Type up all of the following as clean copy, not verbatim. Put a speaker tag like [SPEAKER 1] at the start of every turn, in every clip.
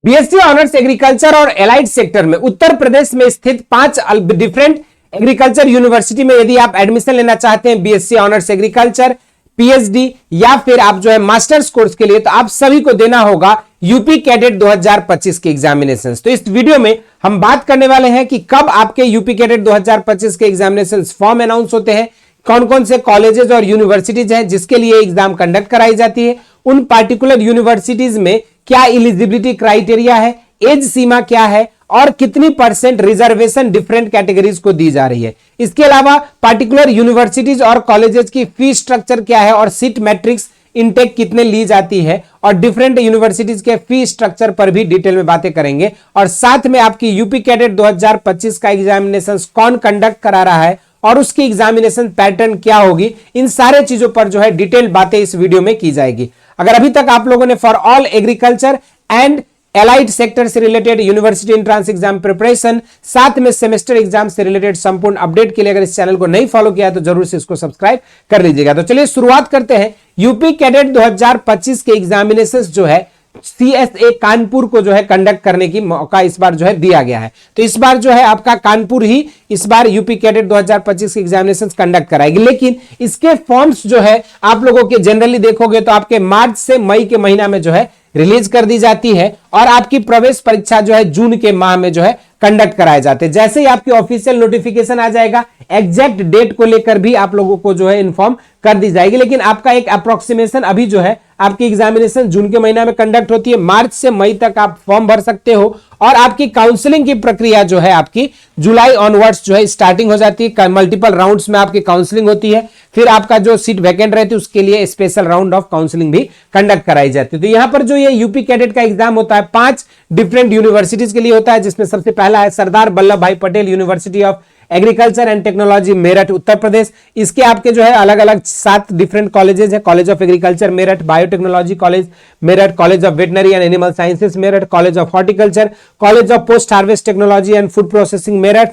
[SPEAKER 1] BSc honours agriculture और allied sector में उत्तर प्रदेश में स्थित 5 डिफरेंट एग्रीकल्चर यूनिवर्सिटी में यदि आप एडमिशन लेना चाहते हैं बीएससी ऑनर्स एग्रीकल्चर, पीएचडी या फिर आप जो है मास्टर्स कोर्स के लिए, तो आप सभी को देना होगा यूपी कैडेट 2025 के एग्जामिनेशन। तो इस वीडियो में हम बात करने वाले हैं कि कब आपके यूपी कैडेट 2025 के एग्जामिनेशन फॉर्म अनाउंस होते हैं, कौन कौन से कॉलेजेस और यूनिवर्सिटीज हैं जिसके लिए एग्जाम कंडक्ट कराई जाती है, उन पार्टिकुलर यूनिवर्सिटीज में क्या एलिजिबिलिटी क्राइटेरिया है, एज सीमा क्या है और कितनी % रिजर्वेशन डिफरेंट कैटेगरीज को दी जा रही है। इसके अलावा पार्टिकुलर यूनिवर्सिटीज और कॉलेजेस की फीस स्ट्रक्चर क्या है और सीट मैट्रिक्स इनटेक कितने ली जाती है और डिफरेंट यूनिवर्सिटीज के फी स्ट्रक्चर पर भी डिटेल में बातें करेंगे। और साथ में आपकी यूपी कैडेट 2025 का एग्जामिनेशन कौन कंडक्ट करा रहा है और उसकी एग्जामिनेशन पैटर्न क्या होगी, इन सारे चीजों पर जो है डिटेल बातें इस वीडियो में की जाएगी। अगर अभी तक आप लोगों ने for all agriculture and allied sector से related university entrance exam preparation, साथ में सेमेस्टर एग्जाम से रिलेटेड संपूर्ण अपडेट के लिए अगर इस चैनल को नहीं फॉलो किया तो जरूर से इसको सब्सक्राइब कर लीजिएगा। तो चलिए शुरुआत करते हैं। यूपी कैडेट 2025 के एग्जामिनेशन जो है सीएसए कानपुर को जो है कंडक्ट करने की मौका इस बार जो है दिया गया है। तो इस बार जो है आपका कानपुर ही इस बार यूपी कैडेट 2025 के एग्जामिनेशन कंडक्ट कराएगी, लेकिन इसके फॉर्म्स जो है आप लोगों के जनरली देखोगे तो आपके मार्च से मई के महीना में जो है रिलीज कर दी जाती है और आपकी प्रवेश परीक्षा जो है जून के माह में जो है कंडक्ट कराए जाते हैं। जैसे ही आपकी ऑफिशियल नोटिफिकेशन आ जाएगा, एग्जैक्ट डेट को लेकर भी आप लोगों को जो है इन्फॉर्म कर दी जाएगी, लेकिन आपका एक अप्रोक्सीमेशन अभी जो है आपकी एग्जामिनेशन जून के महीना में कंडक्ट होती है, मार्च से मई तक आप फॉर्म भर सकते हो और आपकी काउंसलिंग की प्रक्रिया जो है आपकी जुलाई ऑनवर्ड्स जो है स्टार्टिंग हो जाती है। मल्टीपल राउंड्स में आपकी काउंसलिंग होती है, फिर आपका जो सीट वैकेंट रहती है उसके लिए स्पेशल राउंड ऑफ काउंसलिंग भी कंडक्ट कराई जाती है। तो यहां पर जो ये यूपी कैडेट का एग्जाम होता है 5 डिफरेंट यूनिवर्सिटीज के लिए होता है, जिसमें सबसे पहला है Sardar Vallabh Bhai Patel university of agriculture and technology Meerut Uttar Pradesh. इसके आपके जो है अलग अलग 7 डिफरेंट कॉलेजेस है। College of agriculture Meerut, biotechnology college Meerut, college of veterinary and animal sciences Meerut, college of horticulture, college of post harvest technology and food processing Meerut,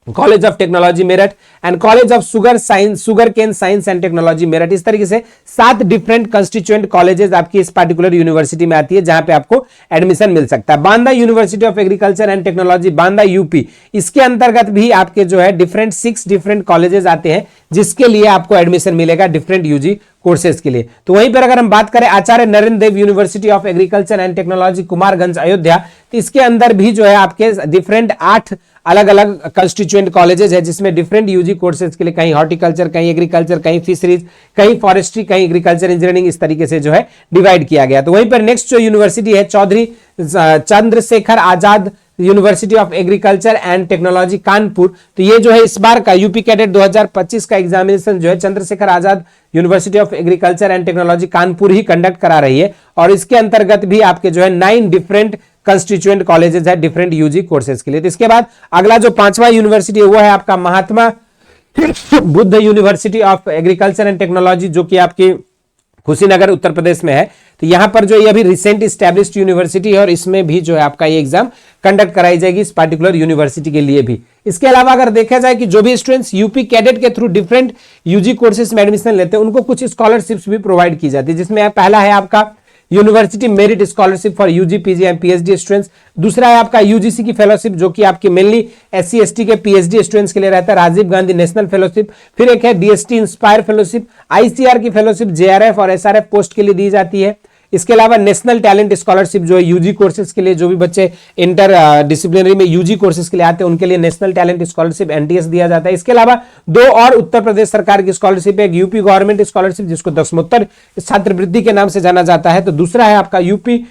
[SPEAKER 1] college of technology Meerut and college of sugar cane science and technology Meerut. इस तरीके से 7 different constituent colleges आपकी इस particular university में आती है जहां पे आपको एडमिशन मिल सकता है। Banda university of agriculture and technology Banda UP, इसके अंतर्गत भी आपके जो है 6 डिफरेंट कॉलेजेस आते हैं जिसके लिए आपको एडमिशन मिलेगा डिफरेंट यूजी कोर्सेज के लिए। तो वहीं पर अगर हम बात करें Acharya Narendra Dev university of agriculture and technology Kumarganj Ayodhya, तो इसके अंदर भी जो है आपके डिफरेंट 8 अलग अलग कंस्टिट्यूएंट कॉलेजेस है जिसमें डिफरेंट यूजी कोर्सेज के लिए कहीं हॉर्टिकल्चर, कहीं एग्रीकल्चर, कहीं फिशरीज, कहीं फॉरेस्ट्री, कहीं एग्रीकल्चर इंजीनियरिंग, इस तरीके से जो है डिवाइड किया गया। तो वहीं पर नेक्स्ट जो यूनिवर्सिटी है Chaudhary Chandrashekhar Azad university of agriculture and technology Kanpur. तो ये जो है इस बार का यूपी कैडेट 2025 का एग्जामिनेशन जो है Chandrashekhar Azad university of agriculture and technology Kanpur ही कंडक्ट करा रही है और इसके अंतर्गत भी आपके जो है 9 डिफरेंट कंस्टिट्यूएंट कॉलेजेस है डिफरेंट यूजी कोर्सेज के लिए। तो इसके बाद अगला जो 5वां यूनिवर्सिटी है वो है आपका Mahatma Buddha university of agriculture and technology जो कि आपकी कुशीनगर उत्तर प्रदेश में है। तो यहां पर जो ये अभी रिसेंट स्टैब्लिश्ड यूनिवर्सिटी है और इसमें भी जो है आपका ये एग्जाम कंडक्ट कराई जाएगी इस पार्टिकुलर यूनिवर्सिटी के लिए भी। इसके अलावा अगर देखा जाए कि जो भी स्टूडेंट्स यूपी कैडेट के थ्रू डिफरेंट यूजी कोर्सेज में एडमिशन लेते हैं उनको कुछ स्कॉलरशिप्स भी प्रोवाइड की जाती है, जिसमें पहला है आपका university merit scholarship for UG PG and PhD students. दूसरा है आपका यूजीसी की फेलोशिप जो कि आपकी मेनली एससी एसटी के पीएचडी स्टूडेंट्स के लिए रहता है, राजीव गांधी नेशनल फेलोशिप। फिर एक है डीएसटी इंस्पायर फेलोशिप, आईसीआर की फेलोशिप जेआरएफ और एसआरएफ पोस्ट के लिए दी जाती है। इसके अलावा नेशनल टैलेंट स्कॉलरशिप जो है यूजी कोर्सेज के लिए, जो भी बच्चे इंटर डिसिप्लिनरी में यूजी कोर्सेज के लिए आते हैं उनके लिए नेशनल टैलेंट स्कॉलरशिप एनटीएस दिया जाता है। इसके अलावा 2 और उत्तर प्रदेश सरकार की स्कॉलरशिप है, यूपी गवर्नमेंट स्कॉलरशिप जिसको दसमोत्तर छात्रवृत्ति के नाम से जाना जाता है। तो दूसरा है आपका यूपी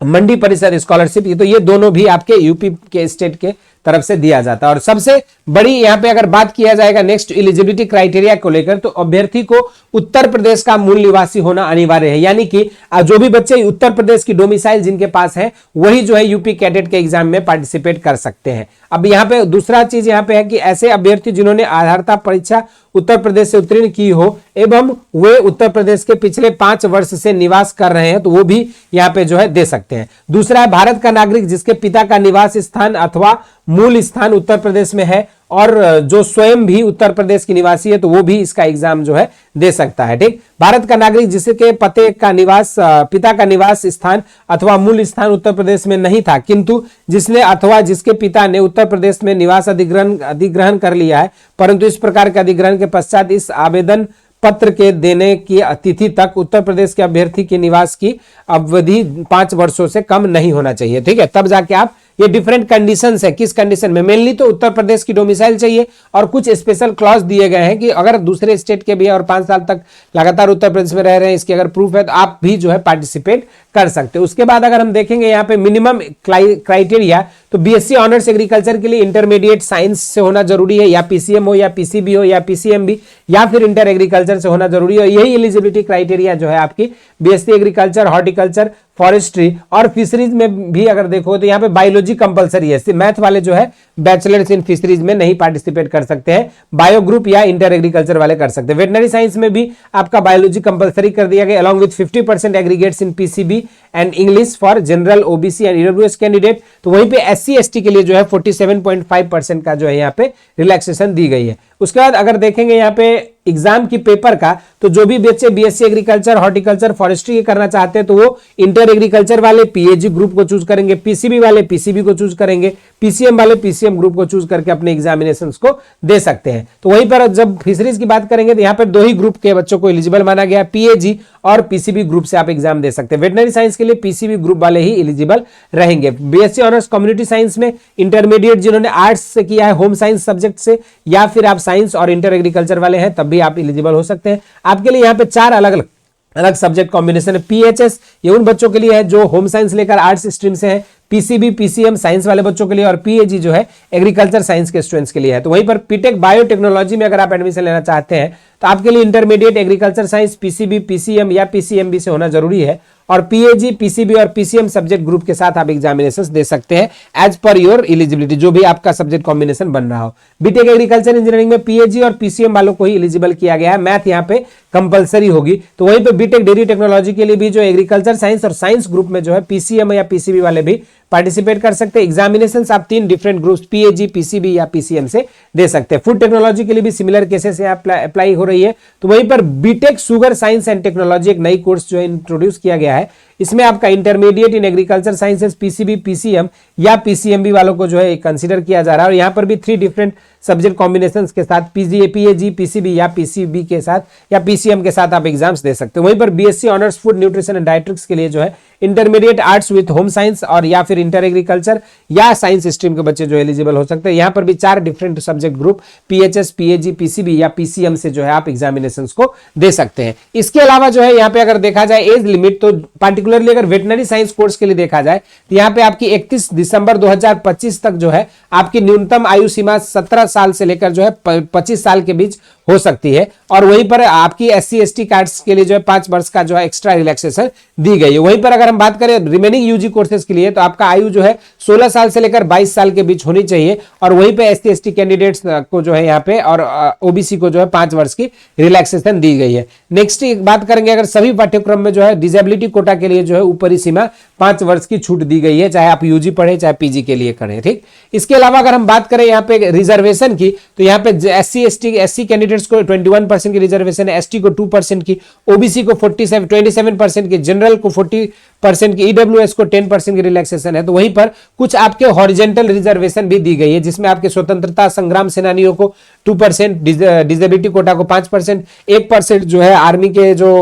[SPEAKER 1] मंडी परिषद स्कॉलरशिप। तो ये दोनों भी आपके यूपी के स्टेट के तरफ से दिया जाता है। और सबसे बड़ी यहां पे अगर बात किया जाएगा नेक्स्ट एलिजिबिलिटी क्राइटेरिया को लेकर, तो अभ्यर्थी को उत्तर प्रदेश का मूल निवासी होना अनिवार्य है, यानी कि जो भी बच्चे उत्तर प्रदेश की डोमिसाइल जिनके पास है वही जो है यूपी कैडेट के एग्जाम में पार्टिसिपेट कर सकते हैं। अब यहाँ पे दूसरा चीज यहाँ पे है कि ऐसे अभ्यर्थी जिन्होंने आधारता परीक्षा उत्तर प्रदेश से उत्तीर्ण की हो एवं वे उत्तर प्रदेश के पिछले 5 वर्ष से निवास कर रहे हैं तो वो भी यहाँ पे जो है दे सकते हैं। दूसरा है भारत का नागरिक जिसके पिता का निवास स्थान अथवा मूल स्थान उत्तर प्रदेश में है और जो स्वयं भी उत्तर प्रदेश की निवासी है तो वो भी इसका एग्जाम जो है दे सकता है। ठीक, भारत का नागरिक जिसके पिता का निवास स्थान अथवा मूल स्थान उत्तर प्रदेश में नहीं था, किंतु जिसने अथवा जिसके पिता ने उत्तर प्रदेश में निवास अधिग्रहण कर लिया है, परंतु इस प्रकार के अधिग्रहण के पश्चात इस आवेदन पत्र के देने की तिथि तक उत्तर प्रदेश के अभ्यर्थी के निवास की अवधि 5 वर्षों से कम नहीं होना चाहिए। ठीक है, तब जाके आप, ये डिफरेंट कंडीशंस है, किस कंडीशन में, मेनली तो उत्तर प्रदेश की डोमिसाइल चाहिए और कुछ स्पेशल क्लॉज दिए गए हैं कि अगर दूसरे स्टेट के भी और 5 साल तक लगातार उत्तर प्रदेश में रह रहे हैं, इसकी अगर प्रूफ है तो आप भी जो है पार्टिसिपेट कर सकते हो। उसके बाद अगर हम देखेंगे यहाँ पे मिनिमम क्राइटेरिया, तो बीएससी ऑनर्स एग्रीकल्चर के लिए इंटरमीडिएट साइंस से होना जरूरी है, या पीसीएम हो या पीसीबी हो या पीसीएमबी या फिर इंटर एग्रीकल्चर से होना जरूरी है। यही एलिजिबिलिटी क्राइटेरिया जो है आपकी बीएससी एग्रीकल्चर, हॉर्टिकल्चर, फॉरेस्ट्री और फिशरीज में भी अगर देखो तो यहाँ पे बायोलॉजी कंपलसरी है। मैथ वाले जो है बैचलर्स इन फिशरीज में नहीं पार्टिसिपेट कर सकते हैं, बायो ग्रुप या इंटर एग्रीकल्चर वाले कर सकते हैं। वेटनरी साइंस में भी आपका बायोलॉजी कंपलसरी कर दिया गया, along with 50% aggregates in PCB and English for general, OBC and EWS candidate. तो वहीं पे एससी एसटी के लिए जो है 47.5% का जो है यहाँ पे रिलैक्सेशन दी गई है। उसके बाद अगर देखेंगे यहाँ पे एग्जाम की पेपर का, तो जो भी बच्चे बीएससी एग्रीकल्चर, हॉर्टिकल्चर, फॉरेस्ट्री करना चाहते हैं तो वो इंटर एग्रीकल्चर वाले पीएजी ग्रुप को चूज करेंगे, पीसीबी वाले पीसीबी को चूज करेंगे, पीसीएम वाले पीसीएम ग्रुप को चूज करके अपने एग्जामिनेशंस को दे सकते हैं। तो वहीं पर जब फिशरीज की बात करेंगे तो यहाँ पर 2 ही ग्रुप के बच्चों को एलिजिबल माना गया, पीएजी और पीसीबी ग्रुप से आप एग्जाम दे सकते हैं। वेटनरी साइंस के लिए पीसीबी ग्रुप वाले ही एलिजिबल रहेंगे। बीएससी ऑनर्स कम्युनिटी साइंस में इंटरमीडिएट जिन्होंने आर्ट्स से किया है, होम साइंस सब्जेक्ट से, या फिर आप साइंस और इंटर एग्रीकल्चर वाले हैं, तब भी आप एलिजिबल हो सकते हैं। आपके लिए यहाँ पे 4 अलग अलग सब्जेक्ट कॉम्बिनेशन है। पीएचएस ये उन बच्चों के लिए है जो होम साइंस लेकर आर्ट्स स्ट्रीम से है, पीसीबी पीसीएम साइंस वाले बच्चों के लिए, और पीएजी जो है एग्रीकल्चर साइंस के स्टूडेंट्स के लिए है। तो वहीं पर पीटेक बायोटेक्नोलॉजी में अगर आप एडमिशन लेना चाहते हैं तो आपके लिए intermediate agriculture science PCB PCM या पीसीएमबी से होना जरूरी है, और पीएजी पीसीबी और पीसीएम सब्जेक्ट ग्रुप के साथ आप एग्जामिनेशंस दे सकते हैं एज पर योर एलिजिबिलिटी, जो भी आपका सब्जेक्ट कॉम्बिनेशन बन रहा हो। बीटेक एग्रीकल्चर इंजीनियरिंग में पीएजी और पीसीएम वालों को ही एलिजिबल किया गया है, मैथ यहाँ पे कंपलसरी होगी। तो वहीं पे बीटेक डेयरी टेक्नोलॉजी के लिए भी जो एग्रीकल्चर साइंस और साइंस ग्रुप में जो है पीसीएम या पीसीबी वाले भी पार्टिसिपेट कर सकते हैं। एग्जामिनेशंस आप 3 डिफरेंट ग्रुप्स पीएजी, पीसीबी या पीसीएम से दे सकते हैं। फूड टेक्नोलॉजी के लिए भी सिमिलर केसेस से अप्लाई हो रही है। तो वहीं पर BTech sugar science and technology एक नई कोर्स जो है इंट्रोड्यूस किया गया है, इसमें आपका intermediate in agriculture sciences PCB PCM या पीसीएमबी वालों को जो है कंसीडर किया जा रहा है, और यहाँ पर भी 3 डिफरेंट सब्जेक्ट कॉम्बिनेशंस के साथ पीएजी, पीसीबी या पीसीबी के साथ या पीसीएम के साथ आप एग्जाम्स दे सकते हैं। वहीं पर BSc honours food nutrition and dietetics के लिए जो है intermediate arts with home science और या फिर इंटर एग्रीकल्चर या साइंस स्ट्रीम के बच्चे जो एलिजिबल हो सकते हैं। यहाँ पर भी 4 different subject group PHS, PAG, PCB या पीसीएम से जो है आप एग्जामिनेशंस को दे सकते हैं। इसके अलावा जो है यहाँ पे अगर देखा जाए एज लिमिट, तो पार्टिकुलरली अगर वेटनरी साइंस कोर्स के लिए देखा जाए तो यहाँ पे आपकी 31 दिसंबर 2025 तक जो है आपकी न्यूनतम आयु सीमा 17 साल से लेकर जो है 25 साल के बीच हो सकती है, और वहीं पर आपकी एससी एसटी कार्ड्स के लिए जो है 5 वर्ष का जो है एक्स्ट्रा रिलैक्सेशन दी गई है। वहीं पर अगर हम बात करें रिमेनिंग यूजी कोर्सेज के लिए तो आपका आयु जो है 16 साल से लेकर 22 साल के बीच होनी चाहिए, और वहीं पे एससी एसटी कैंडिडेट्स को जो है यहाँ पे और ओबीसी को जो है 5 वर्ष की रिलैक्सेशन दी गई है। नेक्स्ट बात करेंगे अगर सभी पाठ्यक्रम में जो है डिसेबिलिटी कोटा के लिए जो है ऊपरी सीमा 5 वर्ष की छूट दी गई है, चाहे आप यूजी पढ़े चाहे पीजी के लिए करें। ठीक, इसके अलावा अगर हम बात करें यहाँ पे रिजर्वेशन की, तो यहाँ पे एससी कैंडिडेट्स को 21% की रिजर्वेशन है, एसटी को 2% की, ओबीसी को 27% की, जनरल को 40% की, ईडब्ल्यूएस को 10% की रिलैक्सेशन है। तो वहीं पर कुछ आपके हॉरिजेंटल रिजर्वेशन भी दी गई है, जिसमें आपके स्वतंत्रता संग्राम सेनानियों को 2%, डिसेबिलिटी कोटा को 5%, 1% जो है आर्मी के जो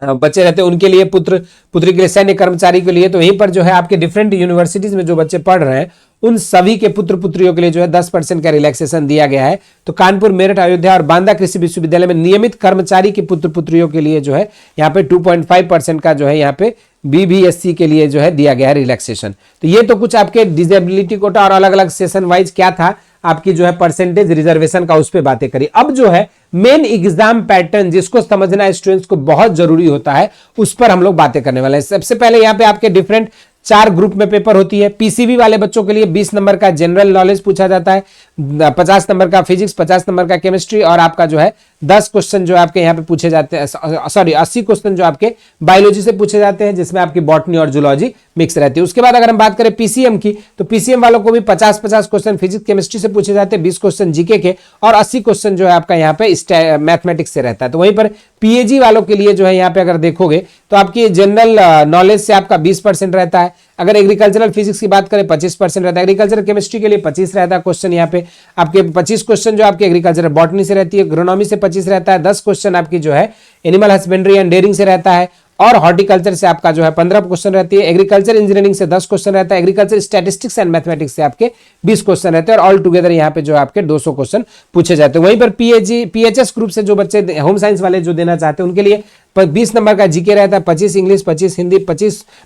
[SPEAKER 1] बच्चे रहते हैं उनके लिए, पुत्री के लिए, सैन्य कर्मचारी के लिए। तो यहीं पर जो है आपके डिफरेंट यूनिवर्सिटीज में जो बच्चे पढ़ रहे हैं उन सभी के पुत्र पुत्रियों के लिए जो है 10% का रिलैक्सेशन दिया गया है। तो कानपुर, मेरठ, अयोध्या और बांदा कृषि विश्वविद्यालय में नियमित कर्मचारी के पुत्र पुत्रियों के लिए जो है यहाँ पे 2.5% का जो है यहाँ पे बीबीएससी के लिए जो है दिया गया है रिलैक्सेशन। तो ये तो कुछ आपके डिसेबिलिटी कोटा और अलग अलग सेशन वाइज क्या था आपकी जो है परसेंटेज रिजर्वेशन का, उस पर बातें करी। अब जो है मेन एग्जाम पैटर्न जिसको समझना स्टूडेंट्स को बहुत जरूरी होता है, उस पर हम लोग बातें करने वाले हैं। सबसे पहले यहाँ पे आपके डिफरेंट 4 ग्रुप में पेपर होती है। पीसीबी वाले बच्चों के लिए 20 नंबर का जनरल नॉलेज पूछा जाता है, 50 नंबर का फिजिक्स, 50 नंबर का केमिस्ट्री और आपका जो है 10 क्वेश्चन जो आपके यहाँ पे पूछे जाते हैं, सॉरी 80 क्वेश्चन जो आपके बायोलॉजी से पूछे जाते हैं, जिसमें आपकी बॉटनी और जूलॉजी मिक्स रहती है। उसके बाद अगर हम बात करें पीसीएम की, तो पीसीएम वालों को भी 50-50 क्वेश्चन फिजिक्स केमिस्ट्री से पूछे जाते हैं, 20 क्वेश्चन जीके के और 80 क्वेश्चन जो है आपका यहाँ पे मैथमेटिक्स से रहता है। तो वहीं पर पीएजी वालों के लिए जो है यहाँ पे अगर देखोगे तो आपकी जनरल नॉलेज से आपका 20% रहता है। अगर एग्रीकल्चरल फिजिक्स की बात करें 25% रहता है। एग्रीकल्चर केमिस्ट्री के लिए 25 रहता है क्वेश्चन, यहाँ पे आपके 25 क्वेश्चन जो आपके एग्रीकल्चर बॉटनी से रहती है। एग्रोनॉमी से 25 रहता है। 10 क्वेश्चन आपकी जो है एनिमल हस्बेंड्री एंड डेयरिंग से रहता है और हॉर्टिकल्चर से आपका जो है 15 क्वेश्चन रहती है। एग्रीकल्चर इंजीनियरिंग से 10 क्वेश्चन रहता है। एग्रीकल्चर स्टैटिस्टिक्स एंड मैथमेटिक्स से आपके 20 क्वेश्चन रहते हैं और ऑल टुगेदर यहाँ पे जो आपके 200 क्वेश्चन पूछे जाते हैं। वहीं पर पीएचएस ग्रुप से जो बच्चे होम साइंस वाले जो देना चाहते हैं उनके लिए 20 नंबर का जीके रहता है, 25 इंग्लिश, 25 हिंदी,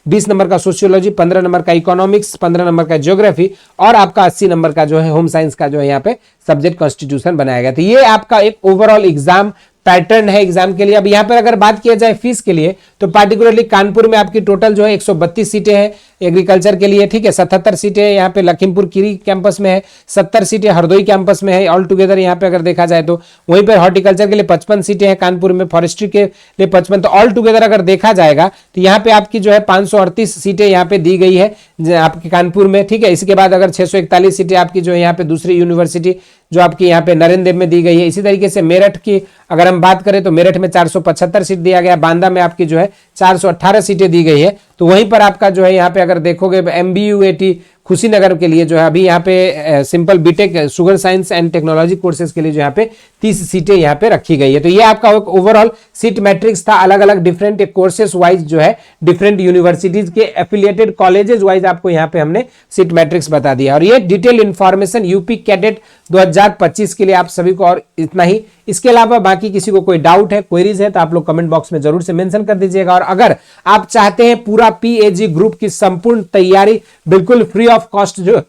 [SPEAKER 1] 20 नंबर का सोशियोलॉजी, 15 नंबर का इकोनॉमिक्स, 15 नंबर का ज्योग्राफी और आपका 80 नंबर का जो है होम साइंस का जो है यहाँ पे सब्जेक्ट कॉन्स्टिट्यूशन बनाया गया। तो ये आपका एक ओवरऑल एग्जाम पैटर्न है एग्जाम के लिए। अब यहाँ पर अगर बात किया जाए फीस के लिए तो पार्टिकुलरली कानपुर में आपकी टोटल जो है 132 सीटें हैं एग्रीकल्चर के लिए, ठीक है। 77 सीटें यहाँ पे लखीमपुर खीरी कैंपस में है, 70 सीटें हरदोई कैंपस में है ऑल टुगेदर यहाँ पे अगर देखा जाए तो। वहीं पर हॉर्टिकल्चर के लिए 55 सीटें हैं कानपुर में, फॉरेस्ट्री के लिए 55। तो ऑल टुगेदर अगर देखा जाएगा तो यहाँ पे आपकी जो है 538 सीटें यहाँ पे दी गई है आपके कानपुर में, ठीक है। इसके बाद अगर 641 सीटें आपकी जो है यहाँ पे दूसरी यूनिवर्सिटी जो आपकी यहाँ पे नरेंद्र देव में दी गई है। इसी तरीके से मेरठ की अगर हम बात करें तो मेरठ में 475 सीट दिया गया, बांदा में आपकी जो है 418 सीटें दी गई है। तो वहीं पर आपका जो है यहाँ पे अगर देखोगे MBUAT खुशीनगर के लिए जो है अभी यहाँ पे simple BTech sugar science and technology courses के लिए जो यहाँ पे 30 सीटें यहाँ पे रखी गई है। तो ये आपका एक ओवरऑल सीट मैट्रिक्स था, अलग अलग डिफरेंट कोर्सेज वाइज जो है डिफरेंट यूनिवर्सिटीज के एफिलिएटेड कॉलेजेस वाइज आपको यहाँ पे हमने सीट मैट्रिक्स बता दिया। और ये डिटेल इंफॉर्मेशन यूपी कैडेट 2025 के लिए आप सभी को, और इतना ही। इसके अलावा बाकी किसी को कोई डाउट है, क्वेरीज है तो आप लोग कमेंट बॉक्स में जरूर से मेंशन कर दीजिएगा। और अगर आप चाहते हैं पूरा पीएजी ग्रुप की संपूर्ण तैयारी बिल्कुल फ्री ऑफ कॉस्ट जो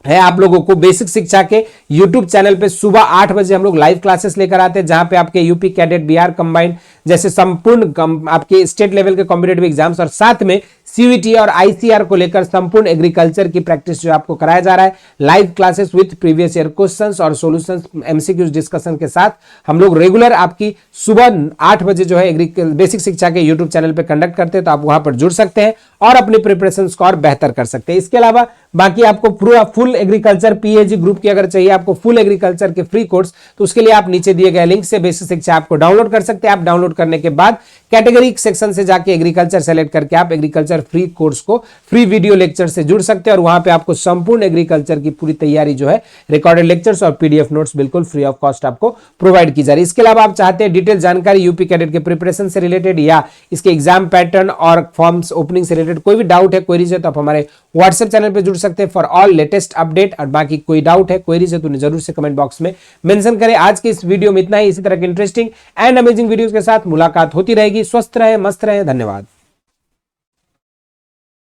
[SPEAKER 1] है आप लोगों को बेसिक शिक्षा के YouTube चैनल पे सुबह 8 बजे हम लोग लाइव क्लासेस लेकर आते हैं, जहां पे आपके यूपी कैडेट, बिहार कंबाइंड जैसे संपूर्ण आपके स्टेट लेवल के कॉम्पिटेटिव एग्जाम्स और साथ में सीयूईटी और आईसीआर को लेकर संपूर्ण एग्रीकल्चर की प्रैक्टिस जो आपको कराया जा रहा है। Live classes with previous year questions और सॉल्यूशंस, एमसीक्यूज डिस्कशन के साथ हम लोग रेगुलर आपकी सुबह 8 बजे जो है बेसिक शिक्षा के यूट्यूब चैनल पे कंडक्ट करते हैं। तो आप वहां पर जुड़ सकते हैं और अपनी प्रिपरेशन को और बेहतर कर सकते हैं। इसके अलावा बाकी आपको पूरा फुल एग्रीकल्चर पीएजी ग्रुप की अगर चाहिए आपको फुल एग्रीकल्चर के फ्री कोर्स, तो उसके लिए आप नीचे दिए गए लिंक से बेसिक शिक्षा आपको डाउनलोड कर सकते हैं। आप डाउनलोड करने के बाद कैटेगरी सेक्शन से जाके एग्रीकल्चर सेलेक्ट करके आप एग्रीकल्चर फ्री कोर्स को फ्री वीडियो लेक्चर से जुड़ सकते हैं और वहां पे आपको संपूर्ण एग्रीकल्चर की पूरी तैयारी जो है रिकॉर्डेड लेक्चर्स और पीडीएफ नोट्स बिल्कुल फ्री ऑफ कॉस्ट आपको प्रोवाइड की जा रही है। इसके अलावा आप चाहते हैं डिटेल जानकारी यूपी कैडेट के प्रिपरेशन से रिलेटेड या इसके एग्जाम पैटर्न और फॉर्म्स ओपनिंग से रिलेटेड कोई भी डाउट है, क्वेरीज है, तो आप हमारे व्हाट्सएप चैनल पर जुड़ सकते हैं फॉर ऑल लेटेस्ट अपडेट। और बाकी कोई डाउट है, क्वेरीज है, तो उन्हें जरूर से कमेंट बॉक्स में मेंशन करें। आज के इस वीडियो में इतना ही। इसी तरह के इंटरेस्टिंग एंड अमेजिंग वीडियोस के साथ मुलाकात होती रहेगी। स्वस्थ रहे, मस्त रहे, धन्यवाद।